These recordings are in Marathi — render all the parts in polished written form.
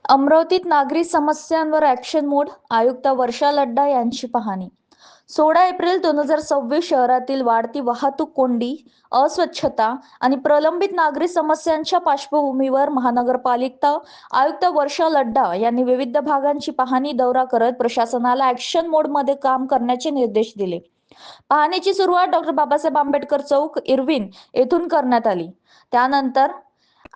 अमरावतीत नागरी समस्यांवर ॲक्शन मोड, आयुक्त वर्षा लड्डा यांची पाहणी. 16 एप्रिल 2026 शहरातील वाढती वाहतूक कोंडी, अस्वच्छता आणि प्रलंबित नागरी समस्यांच्या पार्श्वभूमीवर महानगरपालिका आयुक्त वर्षा लड्डा यांनी विविध भागांची पाहणी दौरा करत प्रशासनाला ॲक्शन मोडमध्ये काम करण्याचे निर्देश दिले. पाहणीची सुरुवात डॉक्टर बाबासाहेब आंबेडकर चौक, इरविन येथून करण्यात आली. त्यानंतर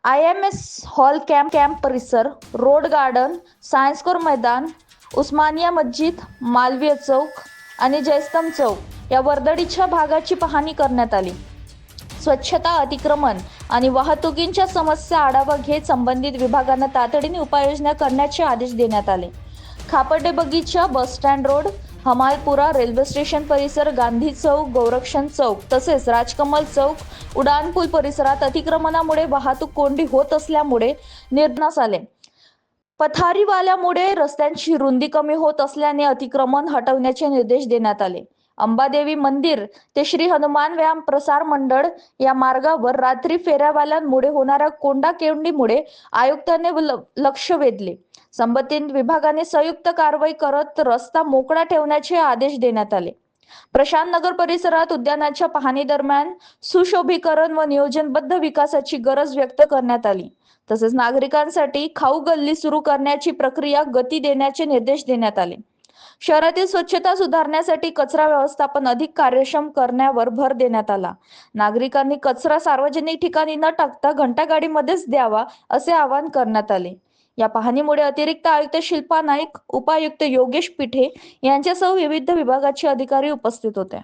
IMS हॉल, कॅम्प परिसर, रोड गार्डन, सायन्स कोर मैदान, उस्मानिया मस्जिद, मालवीय चौक आणि जयस्तंभ चौक या वर्दळीच्या भागाची पाहणी करण्यात आली. स्वच्छता, अतिक्रमण आणि वाहतुकीच्या समस्या आढावा घेत संबंधित विभागांना तातडीने उपाययोजना करण्याचे आदेश देण्यात आले. खापर्डे बगीचा, bus stand road, Hamalpura, railway station परिसर, गांधी चौक, गोरक्षण चौक तसेच राजकमल चौक, उड्डाणपूल परिसरात अतिक्रमणामुळे वाहतूक कोंडी होत असल्यामुळे निदर्शनास आले. पथारीवाल्यामुळे रस्त्यांची रुंदी कमी होत असल्याने अतिक्रमण हटवण्याचे निर्देश देण्यात आले. अंबादेवी मंदिर ते श्री हनुमान व्यायाम प्रसार मंडळ या मार्गावर रात्री फेऱ्यावाल्यांमुळे होणाऱ्या कोंडाकोंडीमुळे आयुक्तांनी लक्ष वेधले. संबंधित विभागाने संयुक्त कारवाई करत रस्ता मोकळा ठेवण्याचे आदेश देण्यात आले. प्रशांत नगर परिसरात उद्यानाच्या पाहणी दरम्यान सुशोभीकरण व नियोजनबद्ध विकासाची गरज व्यक्त करण्यात आली. तसेच नागरिकांसाठी खाऊ गल्ली सुरू करण्याची प्रक्रिया गती देण्याचे निर्देश देण्यात आले. शहरातील स्वच्छता सुधारण्यासाठी कचरा व्यवस्थापन अधिक कार्यक्षम करण्यावर भर देण्यात आला. नागरिकांनी कचरा सार्वजनिक ठिकाणी न टाकता घंटागाडीमध्येच द्यावा असे आवाहन करण्यात आले. या पाहणीमुळे अतिरिक्त आयुक्त शिल्पा नाईक, उपायुक्त योगेश पिठे यांच्यासह विविध विभागाचे अधिकारी उपस्थित होते.